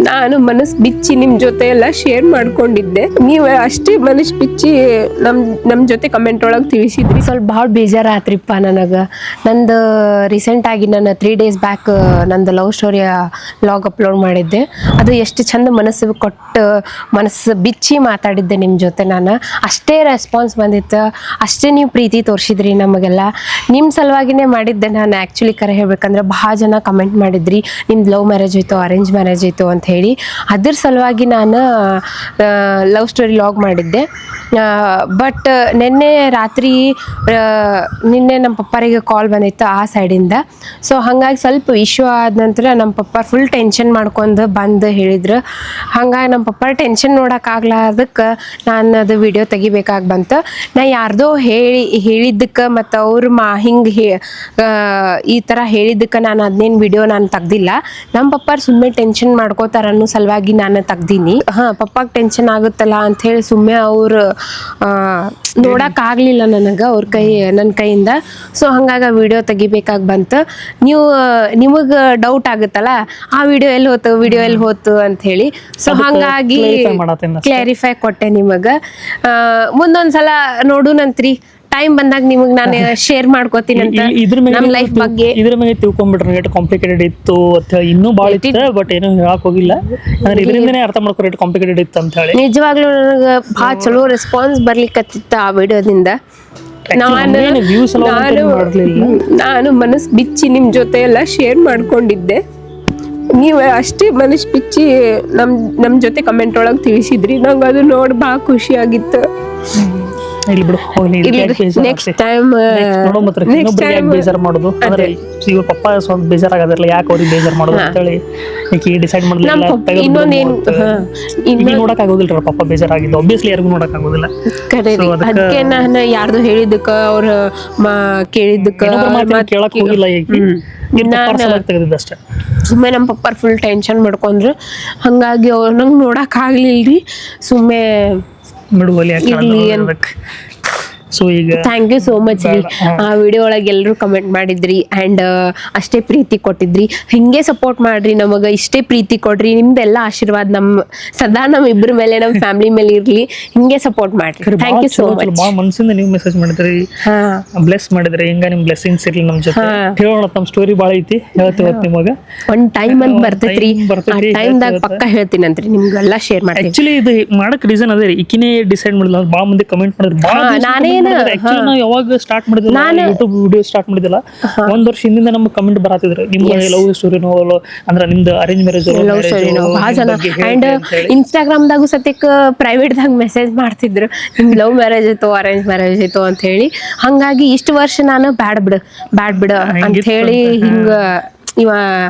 ನಾನು ಮನಸ್ ಬಿಚ್ಚಿ ನಿಮ್ ಜೊತೆ ಎಲ್ಲ ಶೇರ್ ಮಾಡ್ಕೊಂಡಿದ್ದೆ. ನೀವ್ ಅಷ್ಟೇ ಮನಸ್ ಬಿಚ್ಚಿ ನಮ್ ಜೊತೆ ಕಮೆಂಟ್ ಒಳಗ್ ತಿಳಿಸಿದ್ರಿ. ಸ್ವಲ್ಪ ಭಾಳ ಬೇಜಾರಾತ್ರಿಪ್ಪ ನನಗ. ನಂದು ರೀಸೆಂಟ್ ಆಗಿ ನಾನು 3 days ಬ್ಯಾಕ್ ನಂದು ಲವ್ ಸ್ಟೋರಿಯ ವ್ಲಾಗ್ ಅಪ್ಲೋಡ್ ಮಾಡಿದ್ದೆ. ಅದು ಎಷ್ಟು ಚಂದ ಮನಸ್ಸು ಕೊಟ್ಟು ಮನಸ್ಸು ಬಿಚ್ಚಿ ಮಾತಾಡಿದ್ದೆ ನಿಮ್ಮ ಜೊತೆ. ನಾನು ಅಷ್ಟೇ ರೆಸ್ಪಾನ್ಸ್ ಬಂದಿತ್ತು, ಅಷ್ಟೇ ನೀವು ಪ್ರೀತಿ ತೋರಿಸಿದ್ರಿ ನಮಗೆಲ್ಲ. ನಿಮ್ಮ ಸಲುವಾಗಿನೇ ಮಾಡಿದ್ದೆ ನಾನು. ಆ್ಯಕ್ಚುಲಿ ಕರೆ ಹೇಳ್ಬೇಕಂದ್ರೆ ಭಾಳ ಜನ ಕಮೆಂಟ್ ಮಾಡಿದ್ರಿ ನಿಮ್ದು ಲವ್ ಮ್ಯಾರೇಜ್ ಆಯಿತು ಅರೇಂಜ್ ಮ್ಯಾರೇಜ್ ಆಯಿತು ಅಂತ ಹೇಳಿ. ಅದ್ರ ಸಲುವಾಗಿ ನಾನು ಲವ್ ಸ್ಟೋರಿ ವ್ಲಾಗ್ ಮಾಡಿದ್ದೆ. ಬಟ್ ನಿನ್ನೆ ರಾತ್ರಿ ನಮ್ಮ ಪಪ್ಪರಿಗೆ ಕಾಲ್ ಬಂದಿತ್ತು ಆ ಸೈಡಿಂದ. ಸೊ ಹಾಗಾಗಿ ಸ್ವಲ್ಪ ಇಶ್ಯೂ ಆದ ನಂತರ ನಮ್ಮ ಪಪ್ಪ ಫುಲ್ ಟೆನ್ಷನ್ ಮಾಡ್ಕೊಂಡು ಬಂದು ಹೇಳಿದ್ರು. ಹಾಗಾಗಿ ನಮ್ಮ ಪಪ್ಪ ಟೆನ್ಷನ್ ನೋಡೋಕ್ಕಾಗ್ಲಾರ್ದಕ್ಕೆ ನಾನು ಅದು ವಿಡಿಯೋ ತೆಗಿಬೇಕಾಗಿ ಬಂತು. ನಾ ಯಾರ್ದೋ ಹೇಳಿದ್ದಕ್ಕೆ ಮತ್ತು ಅವ್ರು ಹಿಂಗೆ ಈ ಥರ ಹೇಳಿದ್ದಕ್ಕೆ ನಾನು ಅದನ್ನೇನು ವಿಡಿಯೋ ನಾನು ತೆಗ್ದಿಲ್ಲ. ನಮ್ಮ ಪಪ್ಪಾರು ಸುಮ್ಮನೆ ಟೆನ್ಷನ್ ಮಾಡ್ಕೋತಾರ ಅನ್ನೋ ಸಲುವಾಗಿ ನಾನು ತೆಗ್ದೀನಿ. ಪಪ್ಪಾಗೆ ಟೆನ್ಷನ್ ಆಗುತ್ತಲ್ಲ ಅಂಥೇಳಿ ಸುಮ್ಮನೆ ಅವರು ನೋಡೋಕ್ಕಾಗಲಿಲ್ಲ ನನಗೆ ನನ್ನ ಕೈಯಿಂದ. ಸೊ ಹಂಗಾಗಿ ವಿಡಿಯೋ ತೆಗಿಬೇಕಾಗಿ ಬಂತು. ನಿಮಗೆ ಡೌಟ್ ಆಗುತ್ತಲ್ಲ ಆ ವಿಡಿಯೋ ಎಲ್ಲಿ ಹೋತು ಅಂತ ಹೇಳಿ. ಸೊ ಹಾಗಾಗಿ ಕ್ಲಾರಿಫೈ ಕೊಟ್ಟೆ ನಿಮಗೆ. ಮುಂದೊಂದ್ಸಲ ನೋಡುನಂತ್ರಿ, ಟೈಮ್ ಬಂದಾಗ ನಿಮಗೆ ನಾನು ಶೇರ್ ಮಾಡ್ಕೋತೀನಿ ಅಂತ ನಮ್ಮ ಲೈಫ್ ಬಗ್ಗೆ. ಇದ್ರ ಮೇಲೆ ತಿಳ್ಕೊಂಡ್ಬಿಟ್ರೆ ರೇಟ್ ಕಾಂಪ್ಲಿಕೇಟೆಡ್ ಇತ್ತು ಅಂತ ಹೇಳಿ. ಇನ್ನೂ ಭಾಳ ಇತ್ತು, ಬಟ್ ಏನೋ ಹೇಳಕ್ ಹೋಗಿಲ್ಲ. ಅಂದ್ರೆ ಇದರಿಂದನೇ ಅರ್ಥ ಮಾಡ್ಕೊ ರೇಟ್ ಕಾಂಪ್ಲಿಕೇಟೆಡ್ ಇತ್ತು ಅಂತ ಹೇಳಿ. ನಿಜವಾಗ್ಲೂ ನನಗೆ ಭಾಳ ಚಲೋ ರೆಸ್ಪಾನ್ಸ್ ಬರ್ಲಿಕ್ಕತ್ತಿತ್ತು ಆ ವಿಡಿಯೋದಿಂದ. ನಾನು ಮನಸ್ ಬಿಚ್ಚಿ ನಿಮ್ ಜೊತೆ ಎಲ್ಲ ಶೇರ್ ಮಾಡ್ಕೊಂಡಿದ್ದೆ. ನೀವು ಅಷ್ಟೇ ಮನಸ್ ಬಿಚ್ಚಿ ನಮ್ ಜೊತೆ ಕಮೆಂಟ್ ಒಳಗ್ ತಿಳಿಸಿದ್ರಿ. ನಂಗೆ ಅದು ನೋಡಿ ಭಾಳ ಖುಷಿ ಆಗಿತ್ತು. ನೆಕ್ಸ್ಟ್ ಟೈಮ್ ಬೇಜಾರ್ ಮಾಡೋದು ಅಂದ್ರೆ ಇವ್ರ ಪಪ್ಪ ಸ್ವಲ್ಪ ಬೇಜಾರಾಗದಿರಲ್ಲ, ಯಾಕೆ ಅವ್ರಿಗೆ ಬೇಜಾರ್ ಮಾಡೋದು ಅಂತ ಹೇಳಿ ಈಗ ಡಿಸೈಡ್ ಮಾಡಿದ್ರೆ ನೋಡಕ್ ಆಗೋದಿಲ್ಲ. ಪಪ್ಪ ಬೇಜಾರಾಗಿದ್ದು ಆಬ್ವಿಯಸ್ಲಿ ಯಾರಿಗೂ ನೋಡಕ್ ಆಗೋದಿಲ್ಲ. ಅದಕ್ಕೆ ನಾನು ಯಾರ್ದು ಹೇಳಿದ್ದಕ್ಕ ಅವ್ರ ಕೇಳಿದ್ದಕ್ಕ ಕೇಳಕ್ ಹೋಗಿಲ್ಲ. ತೆಗೆದಿದ್ದಷ್ಟೇ ಸುಮ್ಮನೆ ನಮ್ಮ ಪಪ್ಪ ಫುಲ್ ಟೆನ್ಷನ್ ಮಾಡ್ಕೊಂಡ್ರು. ಹಂಗಾಗಿ ಅವ್ರು ನಂಗೆ ನೋಡಕ್ ಆಗ್ಲಿಲ್ರಿ. ಸುಮ್ಮನೆ ಸೊ ಈಗ ಥ್ಯಾಂಕ್ ಯು ಸೋ ಮಚ್ ರೀ. ಆ ವಿಡಿಯೋ ಒಳಗೆ ಎಲ್ಲರೂ ಕಮೆಂಟ್ ಮಾಡಿದ್ರಿ ಆ್ಯಂಡ್ ಅಷ್ಟೇ ಪ್ರೀತಿ ಕೊಟ್ಟಿದ್ರಿ. ಹಿಂಗೆ ಸಪೋರ್ಟ್ ಮಾಡ್ರಿ, ನಮಗೆ ಇಷ್ಟೇ ಪ್ರೀತಿ ಕೊಡ್ರಿ. ನಿಮ್ದೆಲ್ಲ ಆಶೀರ್ವಾದ ಸದಾ ನಮ್ಮ ಇಬ್ಬರ ಮೇಲೆ ನಮ್ಮ ಫ್ಯಾಮಿಲಿ ಮೇಲೆ ಇರ್ಲಿ. ಹಿಂಗೆ ಸಪೋರ್ಟ್ ಮಾಡ್ರಿ. Thank you so much. ಭಾಳ ಮನಸ್ಸಿಂದ ನೀವು ಮೆಸೇಜ್ ಮಾಡಿದ್ರಿ, ಬ್ಲೆಸ್ ಮಾಡಿದ್ರಿ. ಹಿಂಗ ನಿಮ್ ಬ್ಲೆಸ್ಸಿಂಗ್ಸ್ ಇರ್ಲಿ ನಮ್ಮ ಜೊತೆ. ಹೇಳೋಣ, ನಮ್ಮ ಸ್ಟೋರಿ ಭಾಳ ಐತಿ, ಹೇಳ್ತೀವಿ ನಿಮಗೆ. ಒಂದ್ ಟೈಮ್ ಅಂತ ಬರ್ತೈತ್ರಿ, ಆ ಟೈಮ್ದಾಗ ಪಕ್ಕ ಹೇಳ್ತೀನಂತ್ರಿ, ನಿಮ್ಗೆಲ್ಲ ಶೇರ್ ಮಾಡ್ತೀನಿ. ಆಕ್ಚುಲಿ ಇದು ಮಾಡಕ್ ರೀಸನ್ ಅದೇ ರೀ, ಈಕಿನೇ ಡಿಸೈಡ್ ಮಾಡಿಲ್ಲ. ಭಾಳ ಮಂದಿ ಕಮೆಂಟ್ ಮಾಡಿದ್ರು. ನಾನೇ ನಾವು ಯಾವಾಗ ಸ್ಟಾರ್ಟ್ ಮಾಡಿದ್ವಿ ಯೂಟ್ಯೂಬ್ ವಿಡಿಯೋ ಸ್ಟಾರ್ಟ್ ಮಾಡಿದಿಲ್ಲ, 1 ವರ್ಷ ಹಿಂದಿಂದ ನಮ್ಗೆ ಕಮೆಂಟ್ ಬರತ್ತಿದ್ರು. ನಿಮ್ಗೆ ಲವ್ ಸ್ಟೋರಿನೋ ಅಂದ್ರೆ ನಿಮ್ದು ಅರೇಂಜ್ ಮ್ಯಾರೇಜ್ ಲವ್ ಸ್ಟೋರಿನೋ ಭಾಳ ಜನ. ಅಂಡ್ ಇನ್ಸ್ಟಾಗ್ರಾಮ್ದಾಗೂ ಸತ್ಯಕ್ಕೆ ಪ್ರೈವೇಟ್ದಾಗ ಮೆಸೇಜ್ ಮಾಡ್ತಿದ್ರು, ನಿಮ್ದು ಲವ್ ಮ್ಯಾರೇಜ್ ಆಯ್ತು ಅರೇಂಜ್ ಮ್ಯಾರೇಜ್ ಆಯ್ತು ಅಂತ ಹೇಳಿ. ಹಂಗಾಗಿ ಇಷ್ಟು ವರ್ಷ ನಾನು ಬ್ಯಾಡ್ ಬಿಡ ಅಂತ ಹೇಳಿ ಹಿಂಗ ಇವ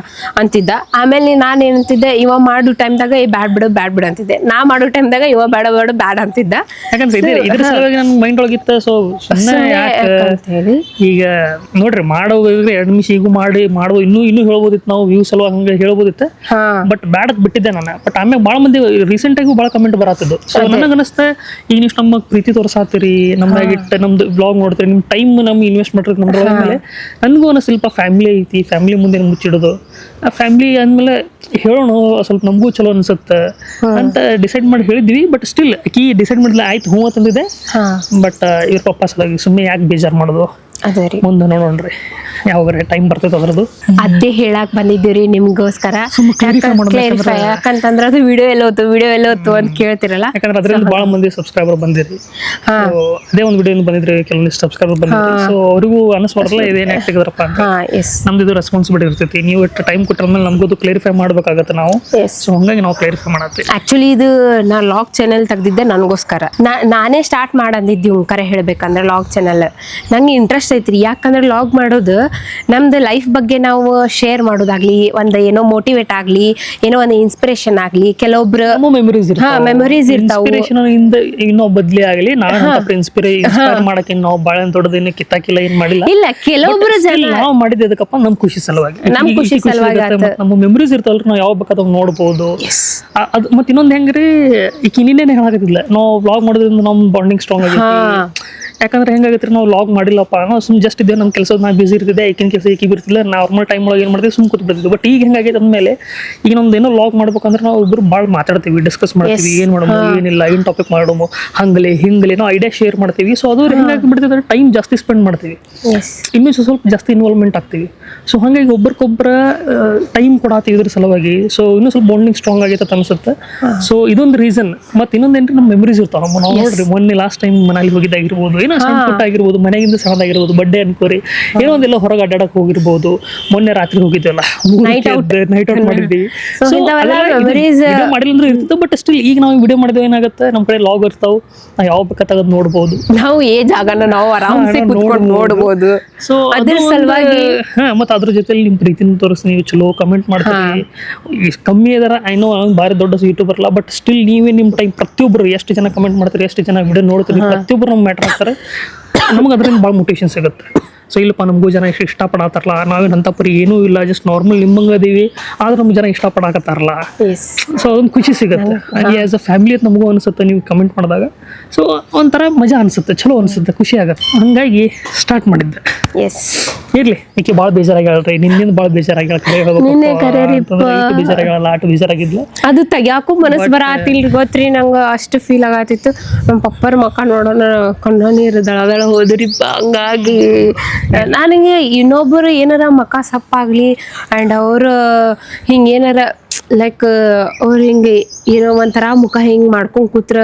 ಅಂತಿದ್ದ. ಆಮೇಲೆ ನಾನು ಏನಂತಿದ್ದೆ, ಇವ ಮಾಡೋ ಟೈಮ್ದಾಗ ಬ್ಯಾಡ್ ಬಿಡು ಅಂತಿದ್ದೆ. ನಾ ಮಾಡೋ ಟೈಮ್ದಾಗ ಇವ ಬ್ಯಾಡ್ ಅಂತಿದ್ದ. ಯಾಕಂದ್ರೆ ಇದ್ರ ಸಲುವಾಗಿ ನನ್ ಮೈಂಡ್ ಒಳಗಿತ್ತ. ಸೊ ಹೇಳಿ ಈಗ ನೋಡ್ರಿ, ಮಾಡೋ 2 ನಿಮಿಷ ಈಗ ಮಾಡುವ ಇನ್ನೂ ಹೇಳ್ಬೋದಿತ್ತು ನಾವು, ವ್ಯೂ ಸಲುವಾಗಿ ಹಂಗ ಹೇಳ್ಬೋದಿತ್ತು. ಬಟ್ ಬ್ಯಾಡ್ ಬಿಟ್ಟಿದ್ದೆ ನಾನು. ಬಟ್ ಆಮೇಲೆ ಭಾಳ ಮಂದಿ ರೀಸೆಂಟ್ ಆಗಿ ಭಾಳ ಕಮೆಂಟ್ ಬರತ್ತಿದ್ದು. ಸೊ ನನಗೆ ಅನಿಸ್ತಾ, ಈಗ ನೀವು ನಮ್ಮ ಪ್ರೀತಿ ತೋರಿಸಾತಿರಿ, ನಮ್ದಾಗಿಟ್ಟು ನಮ್ದು ಬ್ಲಾಗ್ ನೋಡ್ತೀರಿ, ನಿಮ್ ಟೈಮ್ ನಮ್ಗೆ ಇನ್ವೆಸ್ಟ್ ಮಾಡಿರಿ ನಮ್ದ್ರ ಮೇಲೆ. ನನಗೂ ಒಂದು ಸ್ವಲ್ಪ ಫ್ಯಾಮಿಲಿ ಐತಿ, ಫ್ಯಾಮಿಲಿ ಮುಂದೆ ಮುಚ್ಚಿಡೋದು. ಆ ಫ್ಯಾಮಿಲಿ ಅಂದ್ಮೇಲೆ ಹೇಳೋಣ, ಸ್ವಲ್ಪ ನಮಗೂ ಚಲೋ ಅನ್ಸುತ್ತೆ ಅಂತ ಡಿಸೈಡ್ ಮಾಡಿ ಹೇಳಿದ್ವಿ. ಬಟ್ ಸ್ಟಿಲ್ ಆಕಿ ಡಿಸೈಡ್ ಮಾಡಿಲ್ಲ, ಆಯ್ತು ಹ್ಞೂ ಅಂತಂದಿದೆ. ಬಟ್ ಇವ್ರ ಪಪ್ಪ ಸಲುವಾಗಿ ಸುಮ್ಮನೆ ಯಾಕೆ ಬೇಜಾರು ಮಾಡೋದು, ಅದೇ ರೀ ಮುಂದೆ ನೋಡೋಣ್ರಿ ಯಾವಾಗ ಟೈಮ್ ಬರ್ತೈತೆ ಅದ್ರದ್ದು. ಅದೇ ಹೇಳಕ್ ಬಂದಿದ್ದೀರಿ ನಿಮ್ಗೋಸ್ಕರ. ಯಾಕಂತಂದ್ರೆ ಅದು ವಿಡಿಯೋ ಎಲ್ಲೋತು ಅಂತ ಕೇಳ್ತಿರಲ್ಲ. ಯಾಕಂದ್ರೆ ಅದ್ರಲ್ಲಿ ಭಾಳ ಮಂದಿ ಸಬ್ಸ್ಕ್ರೈಬರ್ ಬಂದಿರಿ. ಅದೇ ಒಂದು ವಿಡಿಯೋ ಬಂದಿದ್ರಿ, ಕೆಲವೊಂದಿಷ್ಟು ಸಬ್ಸ್ಕ್ರೈಬರ್ ಬಂದಿರಿ. ಸೊ ಅವ್ರಿಗೂ ಅನಿಸ್ಬಾರ್ದಲ್ಲ ಇದೇನು ಆಗ್ತಿದ್ರಪ್ಪ ಅಂತ. ನಮ್ದು ಇದು ರೆಸ್ಪಾನ್ಸಿಬಿಲಿಟಿ ಇರ್ತೈತಿ. ನೀವು ಎಷ್ಟು ಟೈಮ್ ಕೊಟ್ಟರೆ ನಮ್ಗೂ ಕ್ಲಾರಿಫೈ ಮಾಡ್ಬೇಕಾಗತ್ತೆ ನಾವು. ಸೊ ಹಂಗಾಗಿ ನಾವು ಕ್ಲಾರಿಫೈ ಮಾಡತ್ತೀವಿ. ಆಕ್ಚುಲಿ ಇದು ನಾ ಲಾಗ್ ಚಾನೆಲ್ ತೆಗ್ದಿದ್ದೆ ನನಗೋಸ್ಕರ. ನಾನೇ ಸ್ಟಾರ್ಟ್ ಮಾಡಂದಿದ್ದಿ ಕರೆ ಹೇಳ್ಬೇಕಂದ್ರೆ ಲಾಗ್ ಚಾನೆಲ್. ನಂಗೆ ಇಂಟ್ರೆಸ್ಟ್ ಐತ್ರಿ. ಯಾಕಂದ್ರೆ ಲಾಗ್ ಮಾಡೋದು ನಮ್ದು ಲೈಫ್ ಬಗ್ಗೆ ನಾವು ಶೇರ್ ಮಾಡೋದಾಗ್ಲಿ, ಒಂದು ಏನೋ ಮೋಟಿವೇಟ್ ಆಗ್ಲಿ, ಏನೋ ಒಂದು ಇನ್ಸ್ಪಿರೇಷನ್ ಆಗ್ಲಿ, ಕೆಲವೊಬ್ರು ಮೆಮೊರೀಸ್ ಇರ್ತಾವೆ. ಇನ್ನೂ ಬದ್ಲಿ ಆಗಲಿ, ಇನ್ಸ್ಪೈರ್ ಮಾಡಕ್ಕೆ ನಾವು ಬಾಳ ದೊಡ್ಡದೇನು ಕಿತ್ತಾಕಿಲ್ಲ, ಏನ್ ಮಾಡಿಲ್ಲ. ಇಲ್ಲ, ಕೆಲವೊಬ್ರು ಜನ ನಾವು ಮಾಡಿದ ಎದಕ್ಕಪ್ಪ ನಮ್ ಖುಷಿ ಸಲುವಾಗಿ. ನಮ್ಮ ಮೆಮೊರೀಸ್ ಇರ್ತಾವಲ್ರಿ, ನಾವು ಯಾವ ಬೇಕಾದ ನೋಡ್ಬೋದು. ಅದು ಮತ್ತೆ ಇನ್ನೊಂದು ಹೆಂಗ್ರಿ, ಈಗ ಇನ್ನೇನು ಹೇಳಾಕತ್ತಿಲ್ಲ, ನಾವು ವ್ಲಾಗ್ ಮಾಡೋದ್ರಿಂದ ನಮ್ ಬಾಂಡಿಂಗ್ ಸ್ಟ್ರಾಂಗ್ ಆಗೈತಿ. ಯಾಕಂದ್ರೆ ಹೆಂಗಾಗತ್ತೆ ನಾವು ಲಾಗ್ ಮಾಡಿಲ್ಲಪ್ಪ ನಾವು ಸುಮ್ ಜಸ್ಟ್ ಇದ್ದೇವೆ ನಮ್ಮ ಕೆಲಸದ ನಾ ಬಿಸಿ ಇರ್ತಿದೆ ಈಗಿನ ಕೆಲಸ ಈಕಿ ಬಿರ್ತಿಲ್ಲ ನಾರ್ಮಲ್ ಟೈಮ್ ಒಳಗೆ ಏನು ಮಾಡ್ತೀವಿ ಸುಮ್ ಕೂತ್ ಬಿಡ್ತಿದ್ವಿ ಬಟ್ ಈಗ ಹೆಂಗಾಗೈತೆ ಅಂದಮೇಲೆ ಈಗ ನಮ್ದು ಏನೋ ಲಾಗ್ ಮಾಡ್ಬೇಕಂದ್ರೆ ನಾವು ಇಬ್ಬರು ಭಾಳ ಮಾತಾಡ್ತೀವಿ ಡಿಸ್ಕಸ್ ಮಾಡ್ತೀವಿ ಏನು ಮಾಡೋದು ಏನಿಲ್ಲ ಏನು ಟಾಪಿಕ್ ಮಾಡೋದು ಹಂಗಲೆ ಹಿಂಗಲೆ ನಾವು ಐಡಿಯಾ ಶೇರ್ ಮಾಡ್ತೀವಿ ಸೊ ಅದು ಹೆಂಗಾಗಿ ಬಿಡ್ತಿದ್ರೆ ಟೈಮ್ ಜಾಸ್ತಿ ಸ್ಪೆಂಡ್ ಮಾಡ್ತೀವಿ ಇನ್ನೂ ಸ್ವಲ್ಪ ಜಾಸ್ತಿ ಇನ್ವಾಲ್ವ್ಮೆಂಟ್ ಆಗ್ತೀವಿ ಸೊ ಹಾಗಾಗಿ ಒಬ್ರಿಗೊಬ್ಬರ ಟೈಮ್ ಕೊಡಾತೀವಿ ಇದ್ರ ಸಲುವಾಗಿ ಸೊ ಇನ್ನೂ ಸ್ವಲ್ಪ ಬಾಂಡಿಂಗ್ ಸ್ಟ್ರಾಂಗ್ ಆಗೈತೆ ಅಂತ ಅನ್ಸುತ್ತೆ ಸೊ ಇದೊಂದು ರೀಸನ್ ಮತ್ತೆ ಇನ್ನೊಂದೇನ್ರಿ ನಮ್ಮ ಮೆಮರೀಸ್ ಇರ್ತಾವ ನಾವು ನೋಡ್ರಿ ಮೊನ್ನೆ ಲಾಸ್ಟ್ ಟೈಮ್ ಮನೇಲಿ ಹೋಗಿದ್ದಾಗಿರ್ಬೋದು ಏನೋ ಸಣ್ಣ ಪುಟ್ಟ ಆಗಿರ್ಬೋದು ಮನೆಗಿಂದ ಸಣ್ಣದಾಗಿರ್ಬೋದು ಬಡ್ಡೆ ಅನ್ಕೋರಿ ಏನೋ ಒಂದೆಲ್ಲ ಹೊರಗೆ ಅಡ್ಡಾಡಕ್ ಹೋಗಿರ್ಬೋದು ಮೊನ್ನೆ ರಾತ್ರಿ ಹೋಗಿದ್ದೇವಲ್ಲ ನೈಟ್ ಔಟ್ ಮಾಡಿದ್ವಿ ವಿಡಿಯೋ ಮಾಡಿಲ್ಲ ಅಂದ್ರೆ ಇರ್ತದೆ ಬಟ್ ಸ್ಟಿಲ್ ಈಗ ನಾವು ವಿಡಿಯೋ ಮಾಡಿದ್ವಿ ಏನಾಗುತ್ತೆ ನಮ್ಮ ಕಡೆ ಲಾಗ್ ಇರ್ತಾವ ನಾವು ಯಾವ ಬೇಕಾ ತೆಗೆದು ನೋಡ್ಬೋದು ನಾವು ಏ ಜಾಗನ ನಾವು ಆರಾಮ್ಸೆ ಕುತ್ಕೊಂಡು ನೋಡ್ಬೋದು ಸೊ ಅದ್ರ ಸಲುವಾಗಿ ಮತ್ತೆ ಅದ್ರ ಜೊತೆಲಿ ನಿಮ್ ಪ್ರೀತಿನ ತೋರಿಸಿ ನೀವು ಚಲೋ ಕಮೆಂಟ್ ಮಾಡ್ತೀವಿ ಕಮ್ಮಿ ಅದಾರ ಐನೋ ಭಾರಿ ದೊಡ್ಡ ಯೂಟ್ಯೂಬರ್ ಅಲ್ಲ ಬಟ್ ಸ್ಟಿಲ್ ನೀವೇ ನಿಮ್ಮ ಟೈಮ್ ಪ್ರತಿಯೊಬ್ಬರು ಎಷ್ಟು ಜನ ಕಮೆಂಟ್ ಮಾಡ್ತೀರಿ ಎಷ್ಟು ಜನ ವಿಡಿಯೋ ನೋಡ್ತೀರಿ ಪ್ರತಿಯೊಬ್ಬರು ನಮ್ಗೆ ಮ್ಯಾಟರ್ ಆಗ್ತಾರೆ ನಮ್ಗೆ ಅದರಿಂದ ಭಾಳ ಮೋಟಿವೇಶನ್ ಸಿಗುತ್ತೆ ಸೊ ಇಲ್ಲಪ್ಪ ನಮಗೂ ಜನ ಎಷ್ಟು ಇಷ್ಟಪಡತ್ತಾರಲ್ಲ ನಾವೇನು ಅಂತ ಪರಿ ಏನೂ ಇಲ್ಲ ಜಸ್ಟ್ ನಾರ್ಮಲ್ ನಿಮ್ಮಂಗೆ ಅದೀವಿ ಆದ್ರೆ ನಮ್ಗೆ ಜನ ಇಷ್ಟಪಡಕತ್ತಾರಲ್ಲ ಸೊ ಅದೊಂದು ಖುಷಿ ಸಿಗುತ್ತೆ ಆ್ಯಸ್ ಅ ಫ್ಯಾಮಿಲಿ ಅಂತ ನಮಗೂ ಅನಿಸುತ್ತೆ ನೀವು ಕಮೆಂಟ್ ಮಾಡಿದಾಗ ಸೊ ಒಂಥರ ಮಜಾ ಅನಿಸುತ್ತೆ ಚಲೋ ಅನಿಸುತ್ತೆ ಖುಷಿ ಆಗುತ್ತೆ ಹಾಗಾಗಿ ಸ್ಟಾರ್ಟ್ ಮಾಡಿದ್ದೆ ಇರ್ಲಿ ಈಕೆ ಭಾಳ ಬೇಜಾರಾಗ್ಯಾಳ್ರಿ ನಿನ್ನಿಂದ ಭಾಳ ಬೇಜಾರಾಗ್ಯಾಳ ಬೇಜಾರಾಗಲ್ಲ ಆಟ ಬೇಜಾರಾಗಿದ್ಲು ಅದು ತೆಗ್ಯಾಕು ಮನಸ್ಸು ಬರಾತಿಲ್ರಿ ಗೊತ್ತ್ರಿ ನಂಗೆ ಅಷ್ಟು ಫೀಲ್ ಆಗತ್ತಿತ್ತು ನಮ್ಮ ಪಪ್ಪರ ಮಕ್ಕ ನೋಡೋಣ ಕಣ್ಣ ನೀರು ದಳ ಹೋದ್ರಿಪ್ಪ ಹಂಗಾಗಿ ನನಗೆ ಇನ್ನೊಬ್ಬರು ಏನಾರ ಮಕ್ಕ ಸಪ್ಪಾಗ್ಲಿ ಆ್ಯಂಡ್ ಅವರು ಹಿಂಗೆ ಏನಾರ ಲೈಕ್ ಅವ್ರು ಹಿಂಗೆ ಏನೋ ಒಂಥರ ಮುಖ ಹಿಂಗ್ ಮಾಡ್ಕೊಂಡ್ ಕೂತ್ರ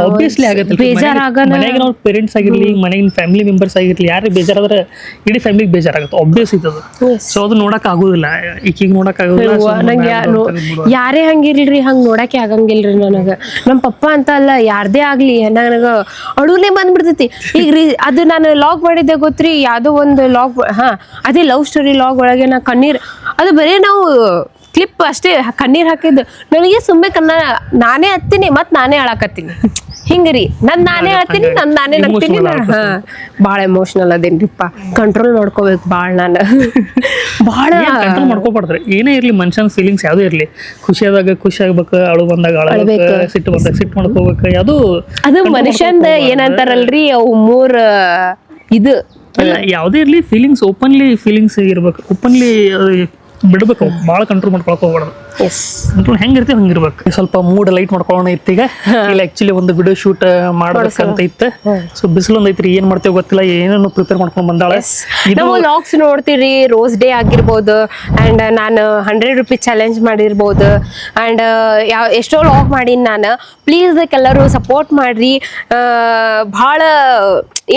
ಆಬ್ವಿಯಸ್ಲಿ ಆಗತ್ತೆ ಬೇಜಾರಾಗಲ್ಲ ಮನೆಗೆ ನಾವು ಪೇರೆಂಟ್ಸ್ ಆಗಿರ್ಲಿ ಮನೆಗಿನ ಫ್ಯಾಮಿಲಿ ಮೆಂಬರ್ಸ್ ಆಗಿರ್ಲಿ ಯಾರಿಗೆ ಬೇಜಾರಾದ್ರೆ ಇಡೀ ಫ್ಯಾಮಿಲಿಗೆ ಬೇಜಾರಾಗುತ್ತೆ ಆಬ್ವಿಯಸ್ ಇದ್ದದು ಸೊ ಅದು ನೋಡಕ್ ಆಗೋದಿಲ್ಲ ಈಗೀಗ ನೋಡಕ್ ಆಗೋದಿಲ್ಲ ನಂಗೆ ಯಾರೇ ಹಂಗಿರ್ಲಿ ಹಂಗ್ ನೋಡಕ್ಕೆ ಆಗಂಗಿಲ್ರಿ ನನಗ ನಮ್ಮ ಪಪ್ಪ ಅಂತ ಅಲ್ಲ ಯಾರ್ದೇ ಆಗ್ಲಿ ನನಗ ಅಡುನೇ ಬಂದ್ಬಿಡ್ತೈತಿ ಈಗ ಅದು ನಾನು ಲಾಗ್ ಮಾಡಿದ್ದೆ ಗೊತ್ತ್ರಿ ಯಾವ್ದೋ ಒಂದು ಲಾಗ್ ಅದೇ ಲವ್ ಸ್ಟೋರಿ ಲಾಗ್ ಒಳಗೆ ನಾ ಕಣ್ಣೀರ್ ಅದು ಬರೀ ನಾವು ಕ್ಲಿಪ್ ಅಷ್ಟೇ ಕಣ್ಣೀರ್ ಹಾಕಿದ್ದು ನನಗೆ ಸುಮ್ಮನೆ ನಾನೇ ಹತ್ತೀನಿ ಮತ್ ನಾನೇ ಅಳಕತ್ತೀನಿ ಹಿಂಗ್ರಿ ನಾನೇ ಹೇಳ್ತೀನಿ ನಾನೇ ನಗ್ತೀನಿ ಭಾಳ ಎಮೋಷನಲ್ ಅದೇನ್ರಿಪ್ಪ ಕಂಟ್ರೋಲ್ ಮಾಡ್ಕೋಬೇಕು ಭಾಳ ನಾನು ಭಾಳ ಕಂಟ್ರೋಲ್ ಮಾಡ್ಕೋಬಾರ್ದ್ರಿ ಏನೇ ಇರ್ಲಿ ಮನುಷ್ಯನ ಫೀಲಿಂಗ್ಸ್ ಯಾವುದೇ ಇರ್ಲಿ ಖುಷಿ ಆದಾಗ ಖುಷಿ ಆಗ್ಬೇಕು ಅಳು ಬಂದಾಗ ಅಳಬೇಕು ಸಿಟ್ಟು ಬಂದಾಗ ಸಿಟ್ಟು ಮಾಡ್ಕೋಬೇಕು ಅದು ಮನುಷ್ಯಂದ ಏನಂತಾರಲ್ರಿ ಅವು ಮೂರ್ ಇದು ಯಾವುದೇ ಇರ್ಲಿ ಫೀಲಿಂಗ್ಸ್ ಓಪನ್ಲಿ ಫೀಲಿಂಗ್ಸ್ ಇರ್ಬೇಕು ಓಪನ್ಲಿ ಬಿಡ್ಬೇಕು ಭಾಳ ಕಂಟ್ರೋಲ್ ಮಾಡ್ಕೊಳಕ್ ಹೋಗ್ಬಾರ್ದು ಕಂಟ್ರೋಲ್ ಹೆಂಗಿರ್ತೀವಿ ಹಂಗಿರ್ಬೇಕು ಸ್ವಲ್ಪ ಮೂಡ್ ಲೈಟ್ ಮಾಡ್ಕೊಳ್ಳೋಣ ಇತ್ತೀಗ ಇಲ್ಲಿ ಆಕ್ಚುಲಿ ಒಂದು ವಿಡಿಯೋ ಶೂಟ್ ಮಾಡ್ಬೇಕಂತ ಇತ್ತು ಸೊ ಬಿಸಿಲೊಂದ್ ಐತ್ರಿ ಏನ್ ಮಾಡ್ತೇವೆ ಗೊತ್ತಿಲ್ಲ ಏನೇನು ಪ್ರಿಪೇರ್ ಮಾಡ್ಕೊಂಡ್ ಬಂದಾಳೆ ನಾವು ಲಾಗ್ಸ್ ನೋಡ್ತೀರಿ ರೋಸ್ ಡೇ ಆಗಿರ್ಬೋದು ಅಂಡ್ ನಾನು 100 ರೂಪೀಸ್ ಚಾಲೆಂಜ್ ಮಾಡಿರ್ಬೋದು ಅಂಡ್ ಎಷ್ಟೋ ಲಾಗ್ ಮಾಡೀನಿ ನಾನು ಪ್ಲೀಸ್ ಎಲ್ಲರೂ ಸಪೋರ್ಟ್ ಮಾಡ್ರಿ ಭಾಳ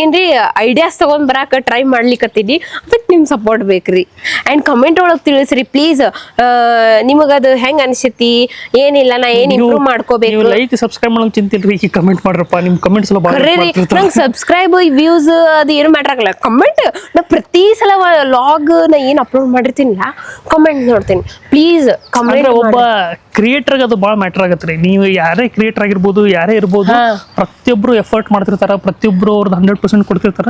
ಏನ್ರಿ ಐಡಿಯಾಸ್ ತಗೊಂಡ್ ಬರಾಕ ಟ್ರೈ ಮಾಡ್ಲಿಕ್ಕತ್ತೀನಿ ಅದಕ್ಕೆ ನಿಮ್ ಸಪೋರ್ಟ್ ಬೇಕ್ರಿ ಅಂಡ್ ಕಮೆಂಟ್ ಒಳಗೆ ತಿಳಿಸ್ರಿ ಪ್ಲೀಸ್ ನಿಮಗದು ಹೆಂಗ್ ಅನ್ಸತಿ ಏನಿಲ್ಲ ನಾ ಏನ್ ಇಂಪ್ರೂವ್ ಮಾಡ್ಕೋಬೇಕು ಲೈಕ್ ಸಬ್ಸ್ಕ್ರೈಬ್ ಮಾಡೋದು ಚಿಂತಿಲ್ರಿ ಈಗ ಕಮೆಂಟ್ ಮಾಡ್ರಪ್ಪ ನಿಮ್ ಕಮೆಂಟ್ಸ್ ಎಲ್ಲ ನಂಗೆ ಸಬ್ಸ್ಕ್ರೈಬ್ ವ್ಯೂಸ್ ಅದು ಏನು ಮ್ಯಾಟರ್ ಆಗಲ್ಲ ಕಮೆಂಟ್ ನಾ ಪ್ರತಿ ಸಲ ಲಾಗ್ ನಾ ಏನ್ ಅಪ್ಲೋಡ್ ಮಾಡಿರ್ತೀನಿಲ್ಲ ಕಮೆಂಟ್ ನೋಡ್ತೀನಿ ಪ್ಲೀಸ್ ಕಮೆಂಟ್ ಒಬ್ಬ ಕ್ರಿಯೇಟರ್ಗೆ ಅದು ಭಾಳ ಮ್ಯಾಟರ್ ಆಗತ್ರಿ ನೀವು ಯಾರೇ ಕ್ರಿಯೇಟರ್ ಆಗಿರ್ಬೋದು ಯಾರೇ ಇರ್ಬೋದು ಪ್ರತಿಯೊಬ್ರು ಎಫರ್ಟ್ ಮಾಡ್ತಿರ್ತಾರ ಪ್ರತಿಯೊಬ್ರು ಅವ್ರದ್ದು 100% ಕೊಡ್ತಿರ್ತಾರ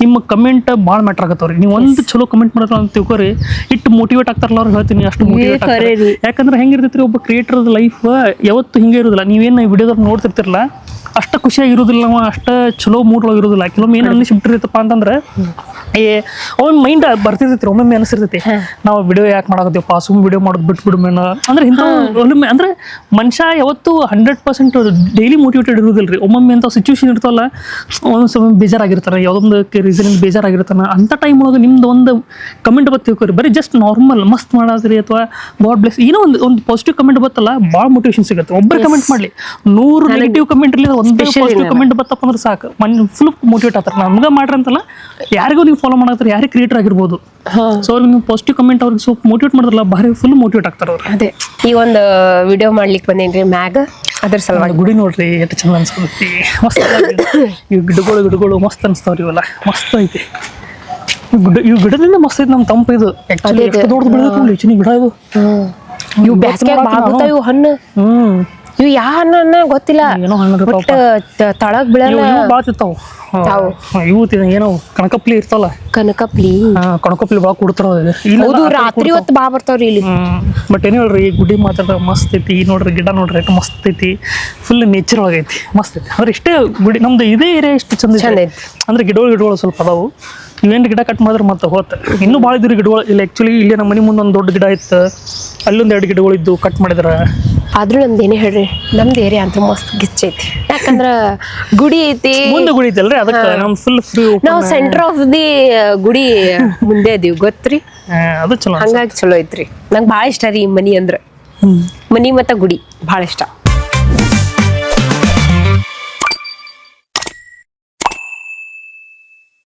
ನಿಮ್ಮ ಕಮೆಂಟ್ ಭಾಳ ಮ್ಯಾಟರ್ ಆಗತ್ತವ್ರಿ ನೀವು ಒಂದು ಚಲೋ ಕಮೆಂಟ್ ಮಾಡ್ತಾರ ಅಂತ ತಿಳ್ಕೊರಿ ಇಟ್ಟು ಮೋಟಿವೇಟ್ ಆಗ್ತಾರಲ್ಲ ಅವ್ರು ಹೇಳ್ತೀನಿ ಅಷ್ಟು ಮೋಟಿವೇಟ್ ಆಗ್ತಾರೆ ಯಾಕಂದ್ರೆ ಹೆಂಗಿರ್ತೈತ್ರಿ ಒಬ್ಬ ಕ್ರಿಯೇಟರ್ ಲೈಫ್ ಯಾವತ್ತು ಹಿಂಗೆ ಇರೋದಿಲ್ಲ ನೀವೇನು ವಿಡಿಯೋದಾಗ ನೋಡ್ತಿರ್ತಿರಲ್ಲ ಅಷ್ಟು ಖುಷಿಯಾಗಿರೋದಿಲ್ಲ ಅಷ್ಟು ಚಲೋ ಮೂಡ್ ಒಳಗೆ ಇರೋದಿಲ್ಲ ಕೆಲವೊಮ್ಮೆ ಏನು ಅನಿಸ್ಬಿಟ್ಟಿರ್ತಪ್ಪ ಅಂತಂದ್ರೆ ಅವ್ನ ಮೈಂಡ್ ಬರ್ತಿರ್ತೈತಿ ಒಮ್ಮೊಮ್ಮೆ ಅನಿಸಿರ್ತೈತಿ ನಾವು ವಿಡಿಯೋ ಯಾಕೆ ಮಾಡಾಕತ್ತೀವಪ್ಪ ಸುಮ್ಮನೆ ವಿಡಿಯೋ ಮಾಡೋದು ಬಿಟ್ಬಿಡ್ಮೇನ ಅಂದ್ರೆ ಇಂಥ ಒಮ್ಮೆ ಅಂದ್ರೆ ಮನುಷ್ಯ ಯಾವತ್ತು 100% ಡೈಲಿ ಮೋಟಿವೇಟೆಡ್ ಇರೋದಿಲ್ಲ ರೀ ಒಮ್ಮೊಮ್ಮೆ ಅಂತ ಸಿಚುವೇಶನ್ ಇರ್ತಲ್ಲ ಒಂದೊಂದು ಸಮಯ ಬೇಜಾರಾಗಿರ್ತಾನೆ ಯಾವುದೊಂದು ರೀಸನಿಂದ ಬೇಜಾರಾಗಿರ್ತಾನೆ ಅಂಥ ಟೈಮ್ ಒಳಗೆ ನಿಮ್ದು ಒಂದು ಕಮೆಂಟ್ ಬತ್ತಿವ್ರಿ ಬರೀ ಜಸ್ಟ್ ನಾರ್ಮಲ್ ಮಸ್ತ್ ಮಾಡಾದ್ರಿ ಅಥವಾ ಗಾಡ್ ಬ್ಲೆಸ್ ಏನೋ ಒಂದು ಪಾಸಿಟಿವ್ ಕಮೆಂಟ್ ಬತ್ತಲ್ಲ ಭಾಳ ಮೋಟಿವೇಶನ್ ಸಿಗುತ್ತೆ ಒಬ್ಬರು ಕಮೆಂಟ್ ಮಾಡಲಿ 100 ನೆಗೆಟಿವ್ ಕಮೆಂಟ್ ಇರಲಿ ಒಂದು ಪಾಸಿಟಿವ್ ಕಮೆಂಟ್ ಬತ್ತಪ್ಪ ಅಂದ್ರೆ ಸಾಕು ಫುಲ್ ಮೋಟಿವೇಟ್ ಆಗ್ತಾರೆ ನಮ್ಗೆ ಮಾಡ್ರಿ ಅಂತಲ್ಲ ಯಾರಿಗೂ ನೀವು ಫಾಲೋ ಮಾಡಾಕ್ತಾರೆ ಯಾರೇ ಕ್ರಿಯೇಟರ್ ಆಗಿರ್ಬೋದು ಸೊ ಅವ್ರಿಗೆ ನೀವು ಪಾಸಿಟಿವ್ ಕಮೆಂಟ್ ಅವ್ರಿಗೆ ಸ್ವಲ್ಪ ಮೋಟಿವೇಟ್ ಮಾಡಿದ್ರಲ್ಲ ಭಾರಿ ಫುಲ್ ಮೋಟಿವೇಟ್ ಆಗ್ತಾರೆ ಅವ್ರು ಅದೇ ಈ ಒಂದು ವಿಡಿಯೋ ಮಾಡ್ಲಿಕ್ಕೆ ಬಂದೇನ್ರಿ ಮ್ಯಾಗ ಅದ್ರ ಸಲುವಾಗಿ ಗುಡಿ ನೋಡ್ರಿ ಎಷ್ಟು ಚಂದ ಅನ್ಸ್ಕೊತಿ ಮಸ್ತ್ ಇವು ಗಿಡಗಳು ಮಸ್ತ್ ಅನ್ಸ್ತಾವ್ರಿ ಇವೆಲ್ಲ ಮಸ್ತ್ ಐತಿ ಇವು ಗಿಡದಿಂದ ಮಸ್ತ್ ಐತಿ ನಮ್ಮ ತಂಪು ಇದು ಆಕ್ಚುಲಿ ಎಷ್ಟು ದೊಡ್ಡದು ಬೆಳೆದ ಗಿಡ ಇದು ಇವು ಬ್ಯಾಸ್ಗೆ ಇವು ಹಣ್ಣು ಇವು ಯಾವ ಹಣ್ಣ ಗೊತ್ತಿಲ್ಲ ಏನೋ ಹಣ್ಣು ಬಟ್ ತಳಗ್ ಬೀಳಲ್ಲ. ಇವು ಭಾಳ ತಿಂತಾವು ಇವು ಏನೋ ಕಣಕಪ್ಲಿ ಇರ್ತಾವಲ್ಲ ಕನಕಪ್ಲಿ ಕಣಕಪ್ಲಿ ಭಾಳ ಕೊಡ್ತಾರ ಹೌದು ರಾತ್ರಿ ಹೊತ್ತು ಬಾ ಬರ್ತಾವ್ರಿ ಇಲ್ಲಿ. ಬಟ್ ಏನ್ ಹೇಳ್ರಿ ಈ ಗುಡಿ ಮಾತಾಡ ಮಸ್ತ್ ಐತಿ ನೋಡ್ರಿ ಗಿಡ ನೋಡ್ರಿ ಮಸ್ತ್ ಐತಿ ಫುಲ್ ನೇಚರ್ ಒಳಗೈತಿ ಮಸ್ತ್ ಐತಿ ಅಂದ್ರೆ ಇಷ್ಟೇ ಗುಡಿ ನಮ್ದು ಇದೇ ಏರಿಯಾ ಇಷ್ಟು ಚಂದ ಐತಿ ಅಂದ್ರೆ ಗಿಡಗಳು ಸ್ವಲ್ಪ ಅದಾವು ಇವೇನು ಗಿಡ ಕಟ್ ಮಾಡಿದ್ರೆ ಮತ್ತೆ ಹೋತ ಇನ್ನೂ ಭಾಳ ಇದ್ರಿ ಗಿಡಗಳು ಇಲ್ಲಿ ಆ್ಯಕ್ಚುಲಿ ಇಲ್ಲಿ ನಮ್ಮ ಮನೆ ಮುಂದೆ ಒಂದು ದೊಡ್ಡ ಗಿಡ ಇತ್ತು ಅಲ್ಲೊಂದು 2 ಗಿಡಗಳು ಇದ್ದು ಕಟ್ ಮಾಡಿದ್ರ ಆದ್ರೂ ನಮ್ದು ಏನೇ ಹೇಳ್ರಿ ನಮ್ದು ಏರಿಯಾ ಅಂತ ಮಸ್ತ್ ಗಿಚ್ಚೈತಿ ಯಾಕಂದ್ರ ಗುಡಿ ಐತಿ ಮುಂದೆ ಗುಡಿ ಐತಲ್ರಿ ಅದಕ್ಕೆ ನಮ್ ಫುಲ್ ಫ್ರೀ ನಾವು ಸೆಂಟರ್ ಆಫ್ ದಿ ಗುಡಿ ಮುಂದೆ ಅದೀವಿ ಗೊತ್ತ್ರಿ ಅದು ಚಲೋ ಹಂಗಾಗಿ ಚಲೋ ಐತ್ರಿ ನಂಗೆ ಭಾಳ ಇಷ್ಟ ರೀ ಮನಿ ಅಂದ್ರ ಮನಿ ಮತ್ತ ಗುಡಿ ಭಾಳ ಇಷ್ಟ.